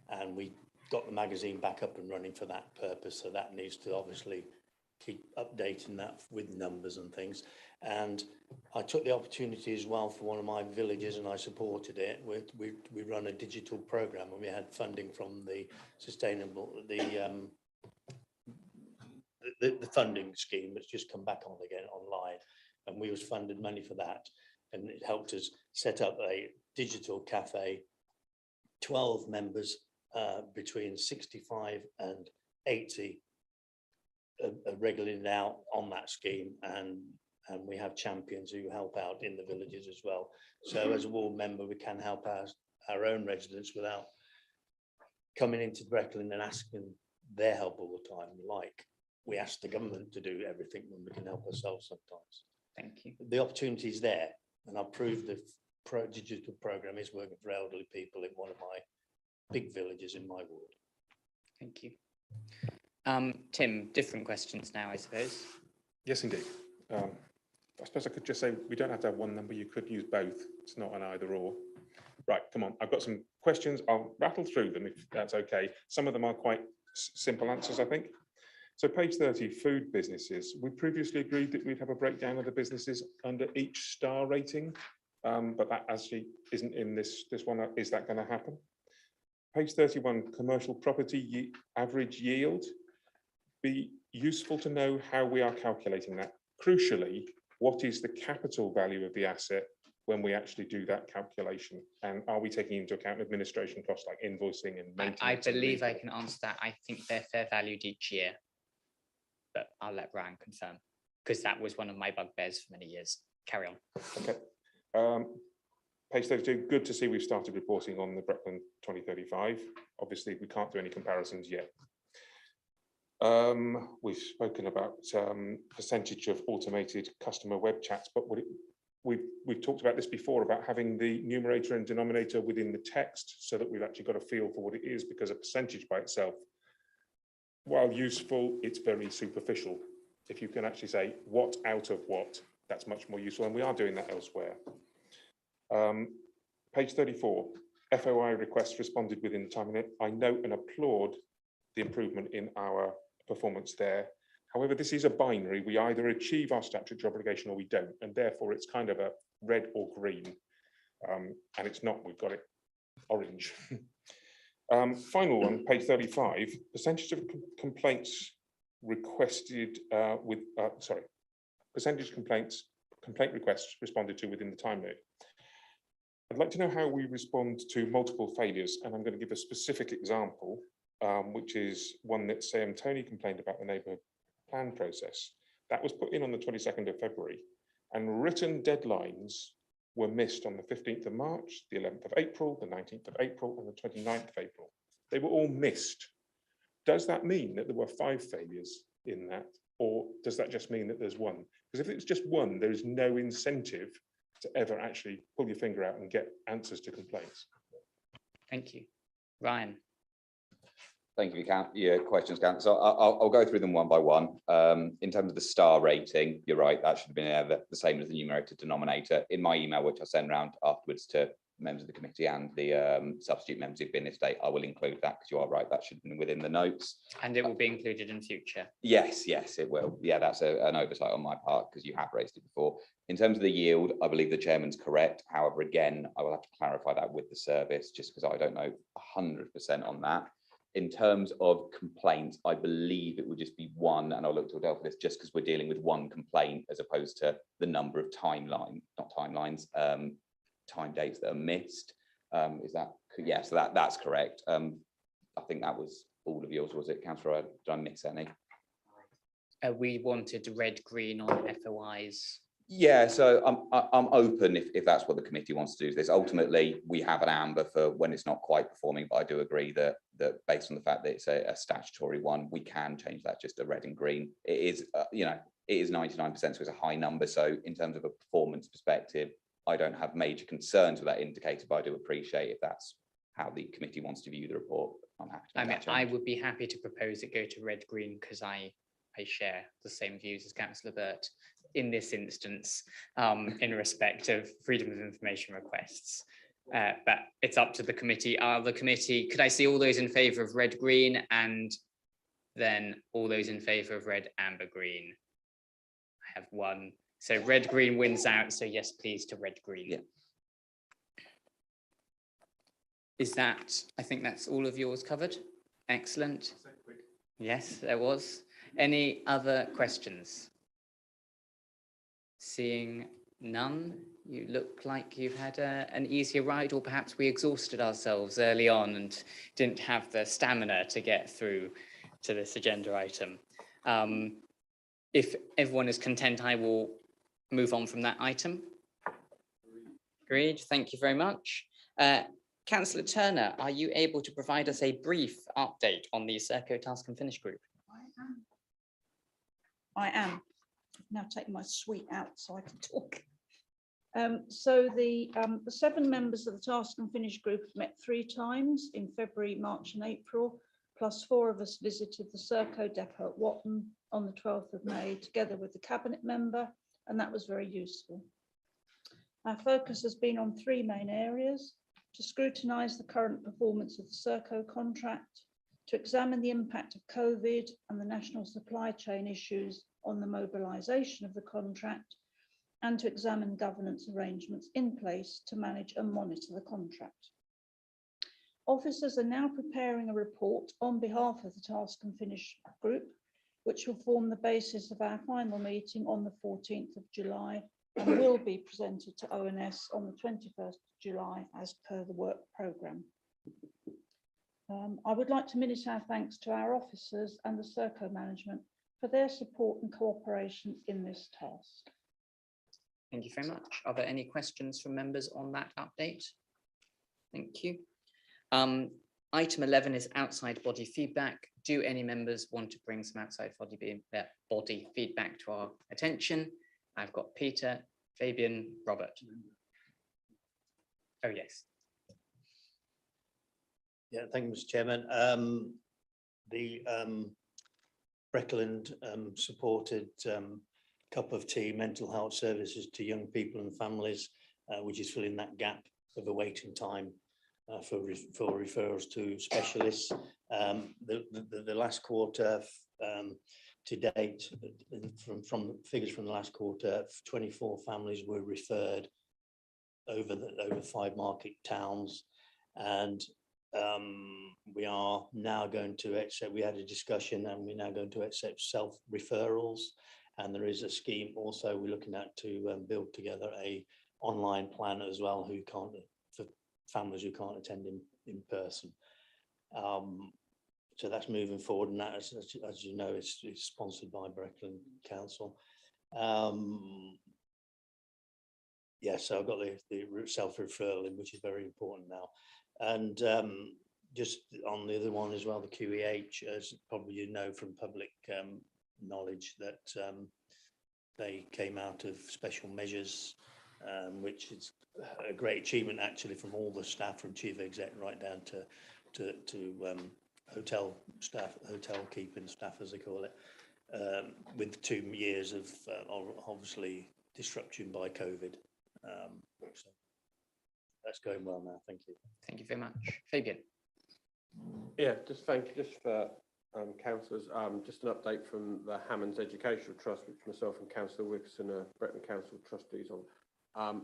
and we got the magazine back up and running for that purpose. So that needs to obviously keep updating that with numbers and things. And I took the opportunity as well for one of my villages, and I supported it. We run a digital program, and we had funding from the the funding scheme that's just come back on again online, and we was funded money for that, and it helped us set up a digital cafe. 12 members between 65 and 80 are regularly now on that scheme, and we have champions who help out in the villages as well. So as a ward member, we can help our own residents without coming into Breckland and asking their help all the time, like we ask the government to do everything when we can help ourselves sometimes. Thank you. The opportunity is there, and I proved the digital program is working for elderly people in one of my big villages in my ward. Thank you. Tim, different questions now, I suppose. Yes, indeed. I suppose I could just say we don't have to have one number. You could use both. It's not an either or. Right, come on. I've got some questions. I'll rattle through them if that's okay. Some of them are quite simple answers, I think. So page 30, food businesses. We previously agreed that we'd have a breakdown of the businesses under each star rating, but that actually isn't in this one. Is that going to happen? Page 31, commercial property average yield. Be useful to know how we are calculating that. Crucially, what is the capital value of the asset when we actually do that calculation? And are we taking into account administration costs like invoicing and maintenance? I believe I can answer that. I think they're fair valued each year, but I'll let Ryan confirm, because that was one of my bugbears for many years. Carry on. Okay. Page 32, good to see we've started reporting on the Breckland 2035. Obviously, we can't do any comparisons yet. We've spoken about percentage of automated customer web chats, but we've talked about this before, about having the numerator and denominator within the text so that we've actually got a feel for what it is, because a percentage by itself, while useful, it's very superficial. If you can actually say what out of what, that's much more useful, and we are doing that elsewhere. Page 34, FOI requests responded within the time limit. I note and applaud the improvement in our performance there. However, this is a binary. We either achieve our statutory obligation or we don't, and therefore it's kind of a red or green, and it's not. We've got it orange. Final one, page 35, percentage of complaints requested percentage complaint requests responded to within the time limit. I'd like to know how we respond to multiple failures, and I'm going to give a specific example, which is one that Sam Tony complained about the neighbourhood plan process. That was put in on the 22nd of February, and written deadlines were missed on the 15th of March, the 11th of April, the 19th of April, and the 29th of April. They were all missed. Does that mean that there were 5 failures in that, or does that just mean that there's one? Because if it's just one, there is no incentive to ever actually pull your finger out and get answers to complaints. Thank you. Ryan. Thank you for your questions, Councillor. So I'll go through them one by one. In terms of the star rating, you're right, that should have been the same as the numerator denominator. In my email, which I send around afterwards to members of the committee and the substitute members who've been this day, I will include that because you are right, that should have been within the notes. And it will be included in future. Yes, it will. Yeah, that's an oversight on my part because you have raised it before. In terms of the yield, I believe the chairman's correct. However, again, I will have to clarify that with the service just because I don't know 100% on that. In terms of complaints, I believe it would just be one, and I'll look to Adele for this just because we're dealing with one complaint as opposed to the number of time dates that are missed. Is that, yeah, so that's correct. I think that was all of yours, was it, Councillor? Did I miss any? We wanted red, green on FOIs. Yeah, so I'm open if that's what the committee wants to do. This ultimately we have an amber for when it's not quite performing, but I do agree that based on the fact that it's a statutory one, we can change that just to red and green. It is it is 99%, so it's a high number. So in terms of a performance perspective, I don't have major concerns with that indicator, but I do appreciate if that's how the committee wants to view the report. I'm happy to make that change. I would be happy to propose it go to red, green because I share the same views as Councillor Burt in this instance, in respect of freedom of information requests. But it's up to the committee. Could I see all those in favour of red, green, and then all those in favour of red, amber, green? I have one. So red, green wins out. So yes, please to red, green. Yeah. Is that, I think that's all of yours covered. Excellent. Yes, there was. Any other questions? Seeing none, you look like you've had an easier ride, or perhaps we exhausted ourselves early on and didn't have the stamina to get through to this agenda item. If everyone is content, I will move on from that item. Agreed. Thank you very much. Councillor Turner, are you able to provide us a brief update on the Serco Task and Finish Group? I am. Now take my suite out so I can talk. So the 7 members of the Task and Finish group have met 3 times in February, March and April, plus 4 of us visited the Serco depot at Watton on the 12th of May, together with the cabinet member, and that was very useful. Our focus has been on 3 main areas: to scrutinise the current performance of the Serco contract, to examine the impact of COVID and the national supply chain issues on the mobilisation of the contract, and to examine governance arrangements in place to manage and monitor the contract. Officers are now preparing a report on behalf of the Task and Finish group, which will form the basis of our final meeting on the 14th of July and will be presented to ONS on the 21st of July as per the work programme. I would like to minute our thanks to our officers and the Serco management for their support and cooperation in this task. Thank you very much. Are there any questions from members on that update? Thank you. Item 11 is outside body feedback. Do any members want to bring some outside body feedback to our attention? I've got Peter, Fabian, Robert. Oh, yes. Yeah, thank you, Mr. Chairman. The Breckland supported cup of tea mental health services to young people and families, which is filling that gap of a waiting time for referrals to specialists. The last quarter to date, from figures from the last quarter, 24 families were referred over 5 market towns, and we are now going to accept, we had a discussion and we're now going to accept self-referrals, and there is a scheme also we're looking at to build together a online plan as well, for families who can't attend in person. So that's moving forward, and that, as you know, it's sponsored by Breckland Council. Yeah, so I've got the self-referral in, which is very important now. And just on the other one as well, the QEH, as probably you know from public knowledge, that they came out of special measures, which is a great achievement actually from all the staff, from chief exec right down to hotel staff, hotel keeping staff as they call it, with 2 years of obviously disruption by COVID. So that's going well now. Thank you. Thank you very much. Fabian. Yeah, just thank you, just for councillors, just an update from the Hammond's Educational Trust, which myself and Councillor Wilkinson are Breckland Council trustees on.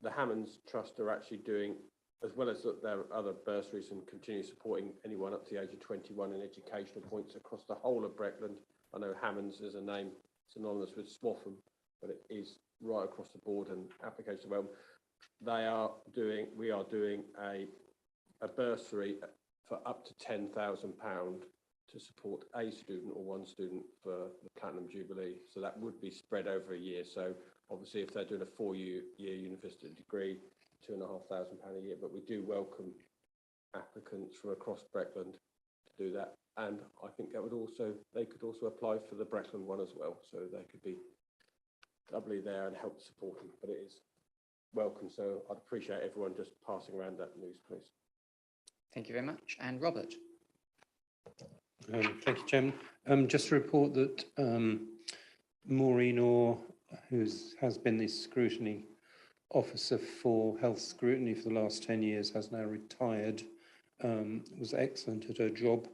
The Hammond's Trust are actually doing, as well as their other bursaries, and continue supporting anyone up to the age of 21 in educational points across the whole of Breckland. I know Hammond's is a name synonymous with Swaffham, but it is right across the board and application realm. We are doing a bursary for up to £10,000 to support a student or one student for the Platinum Jubilee. So that would be spread over a year. So obviously if they're doing a 4-year university degree, £2,500 a year, but we do welcome applicants from across Breckland to do that. And I think that would also, they could also apply for the Breckland one as well. So they could be doubly there and help support them, but it is welcome. So I'd appreciate everyone just passing around that news, please. Thank you very much. And Robert. Thank you, Chairman. Just to report that Maureen Orr, who has been the scrutiny officer for health scrutiny for the last 10 years, has now retired. Was excellent at her job.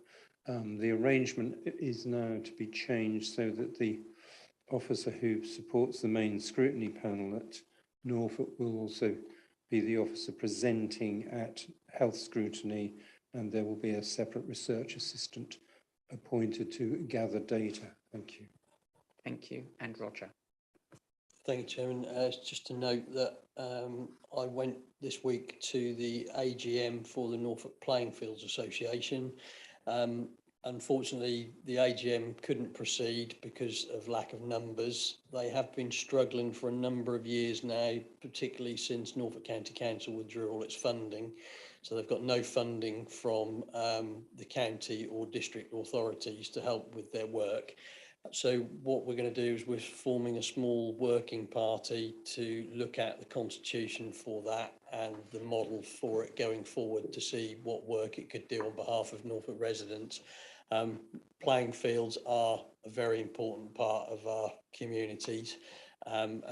The arrangement is now to be changed so that the officer who supports the main scrutiny panel at Norfolk will also be the officer presenting at health scrutiny, and there will be a separate research assistant appointed to gather data. Thank you. Thank you. And Roger. Thank you, Chairman. Just to note that I went this week to the AGM for the Norfolk Playing Fields Association. Unfortunately, the AGM couldn't proceed because of lack of numbers. They have been struggling for a number of years now, particularly since Norfolk County Council withdrew all its funding. So they've got no funding from the county or district authorities to help with their work. So what we're going to do is we're forming a small working party to look at the constitution for that and the model for it going forward to see what work it could do on behalf of Norfolk residents. Playing fields are a very important part of our communities, and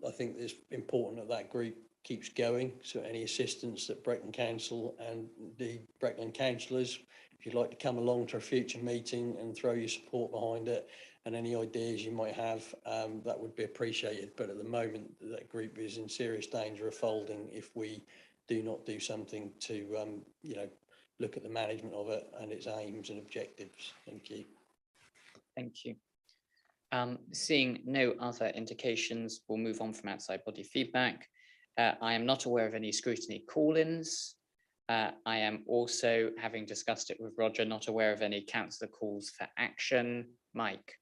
I think it's important that that group keeps going. So any assistance that Breckland Council and the Breckland councillors, if you'd like to come along to a future meeting and throw your support behind it, and any ideas you might have, that would be appreciated. But at the moment, that group is in serious danger of folding if we do not do something to, look at the management of it and its aims and objectives. Thank you. Thank you. Seeing no other indications, we'll move on from outside body feedback. I am not aware of any scrutiny call-ins. I am also, having discussed it with Roger, not aware of any councillor calls for action. Mike.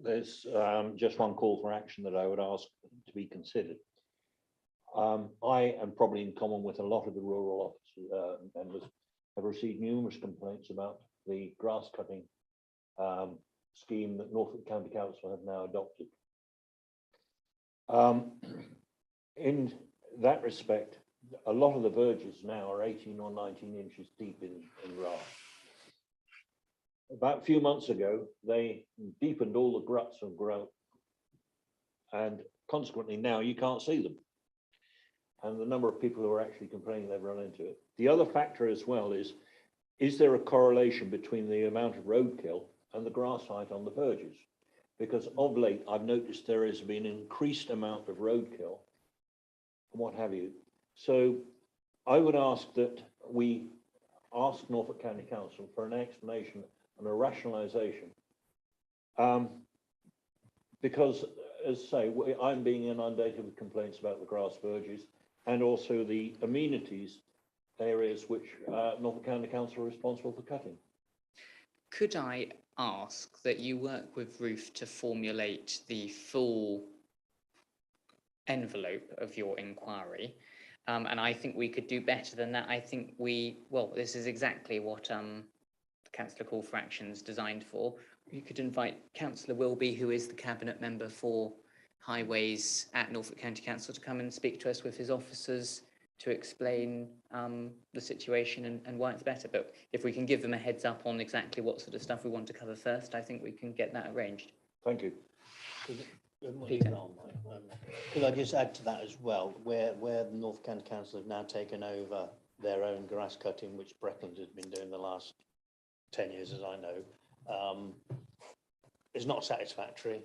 There's just one call for action that I would ask to be considered. I am probably in common with a lot of the rural office members, have received numerous complaints about the grass cutting scheme that Norfolk County Council have now adopted. In that respect, a lot of the verges now are 18 or 19 inches deep in grass. About a few months ago, they deepened all the gruts and growth, and consequently now you can't see them. And the number of people who are actually complaining they've run into it. The other factor as well is there a correlation between the amount of roadkill and the grass height on the verges? Because of late, I've noticed there has been an increased amount of roadkill and what have you. So I would ask that we ask Norfolk County Council for an explanation and a rationalisation. Because, as I say, I'm being inundated with complaints about the grass verges and also the amenities areas which Norfolk County Council are responsible for cutting. Could I ask that you work with Ruth to formulate the full envelope of your inquiry? And I think we could do better than that. I think this is exactly what the Councillor Call for Action is designed for. You could invite Councillor Wilby, who is the Cabinet Member for Highways at Norfolk County Council, to come and speak to us with his officers to explain the situation and why it's better. But if we can give them a heads up on exactly what sort of stuff we want to cover first, I think we can get that arranged. Thank you. Peter. Could I just add to that as well, where the North County Council have now taken over their own grass cutting, which Breckland has been doing the last 10 years, as I know, is not satisfactory.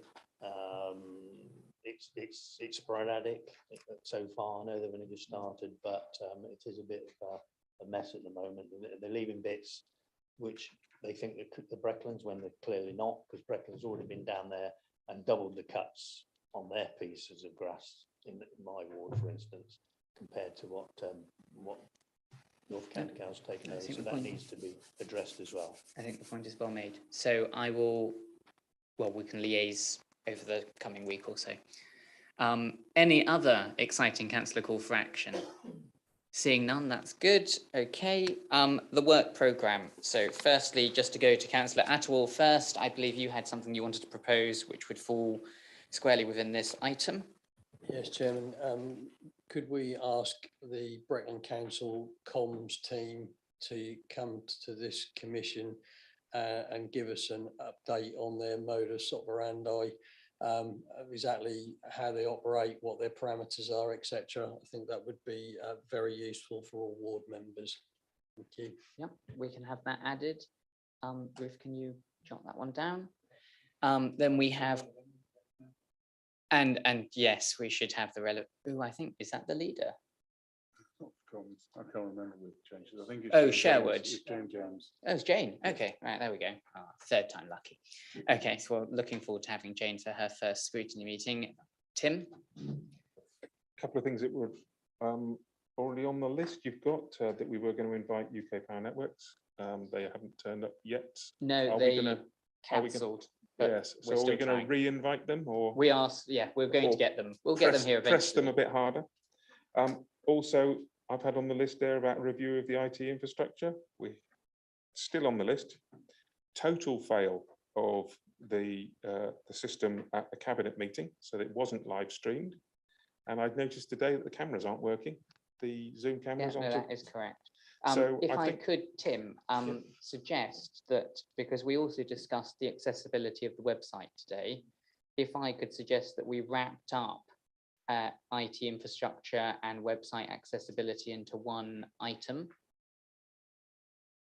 It's sporadic so far. I know they've only just started, but it is a bit of a mess at the moment. They're leaving bits which they think the Brecklands, when they're clearly not, because Breckland's already been down there and doubled the cuts on their pieces of grass in my ward, for instance, compared to what North County Council's taken over. So that needs to be addressed as well. I think the point is well made. So I will, well, we can liaise over the coming week or so. Any other exciting councillor call for action? Seeing none, that's good. Okay, the work programme. So firstly, just to go to Councillor Attawell first, I believe you had something you wanted to propose which would fall squarely within this item. Yes, Chairman. Could we ask the Breckland Council comms team to come to this commission and give us an update on their modus operandi, exactly how they operate, what their parameters are, etc. I think that would be very useful for all ward members. Thank you. Yep, we can have that added. Ruth, can you jot that one down? Then we have, and yes, we should have the relevant. Oh, I think, is that the leader? I can't remember the changes. I think it's Oh, Jane Sherwood. James. It's Jane James. Oh, it's Jane. Okay, right, there we go. Oh, third time lucky. Okay, so we're looking forward to having Jane for her first scrutiny meeting. Tim? A couple of things that were already on the list. You've got that we were going to invite UK Power Networks. They haven't turned up yet. No, they cancelled. Yes, so are we going to re-invite them, or we asked? Yeah, we're going to get them. We'll get them here eventually. Press them a bit harder. Also, I've had on the list there about a review of the IT infrastructure. We're still on the list. Total fail of the system at the cabinet meeting, so that it wasn't live streamed. And I've noticed today that the cameras aren't working. The Zoom cameras Yeah, no, aren't. that is correct. So if I could, Tim, suggest that, because we also discussed the accessibility of the website today, if I could suggest that we wrapped up IT infrastructure and website accessibility into one item.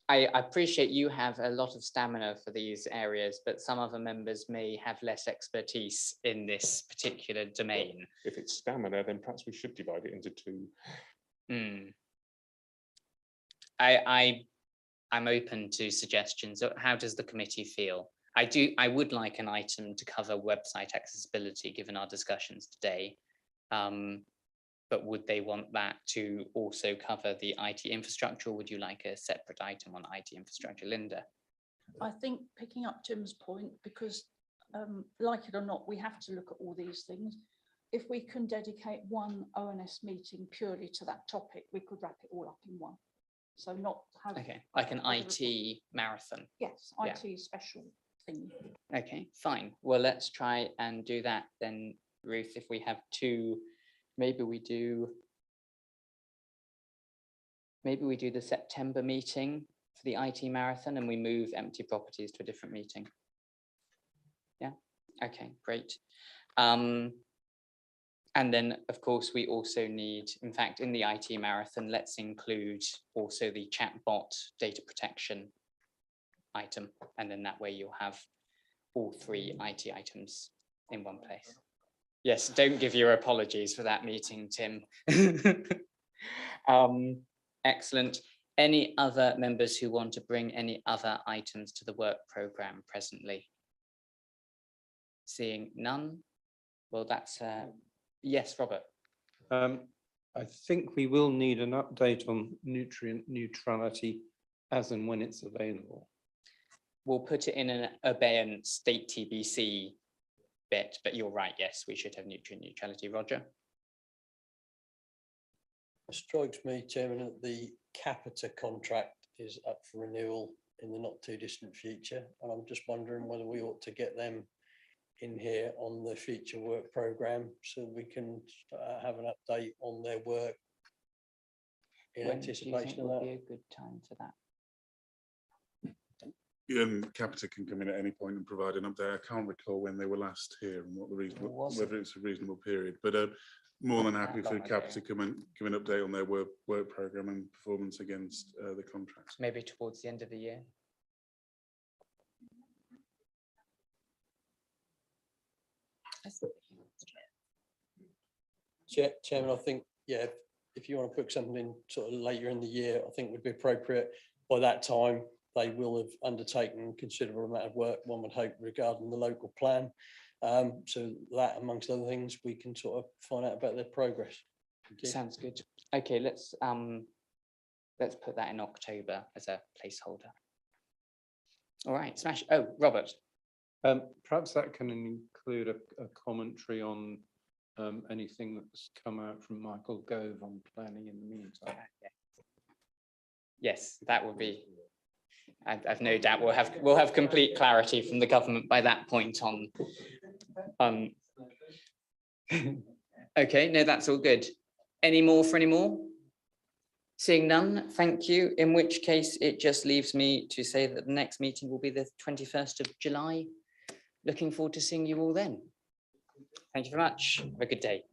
I appreciate you have a lot of stamina for these areas, but some other members may have less expertise in this particular domain. If it's stamina, then perhaps we should divide it into two. I'm open to suggestions. How does the committee feel? I would like an item to cover website accessibility, given our discussions today. But would they want that to also cover the IT infrastructure, or would you like a separate item on IT infrastructure, Linda? I think picking up Tim's point, because like it or not, we have to look at all these things. If we can dedicate one ONS meeting purely to that topic, we could wrap it all up in one. So not have like an IT marathon. Yes, IT special thing. Okay, fine. Well, let's try and do that then, Ruth. If we have two, maybe we do the September meeting for the IT marathon, and we move empty properties to a different meeting. Yeah. Okay, great. And then, of course, we also need, in fact, in the IT marathon, let's include also the chatbot data protection item. And then that way you'll have all three IT items in one place. Yes, don't give your apologies for that meeting, Tim. Excellent. Any other members who want to bring any other items to the work programme presently? Seeing none. Well, that's yes, Robert. I think we will need an update on nutrient neutrality as and when it's available. We'll put it in an abeyance state TBC bit, but you're right. Yes, we should have nutrient neutrality. Roger. It strikes me, Chairman, that the Capita contract is up for renewal in the not too distant future, and I'm just wondering whether we ought to get them in here on the future work programme so we can have an update on their work in anticipation of that. Would be a good time for that? and Capita can come in at any point and provide an update. I can't recall when they were last here and what the reason, whether it's a reasonable period, but more than happy for Capita to come and give an update on their work program and performance against the contracts. Maybe towards the end of the year. Chairman, I think, yeah, if you want to put something in sort of later in the year, I think would be appropriate. By that time, they will have undertaken a considerable amount of work, one would hope, regarding the local plan. So that, amongst other things, we can sort of find out about their progress. Sounds good. Okay, let's put that in October as a placeholder. All right, smash. Oh, Robert. Perhaps that can include a commentary on anything that's come out from Michael Gove on planning in the meantime. Yes, that would be. I've no doubt we'll have complete clarity from the government by that point on. Okay, no, that's all good. Any more for any more? Seeing none, thank you. In which case, it just leaves me to say that the next meeting will be the 21st of July. Looking forward to seeing you all then. Thank you very much. Have a good day.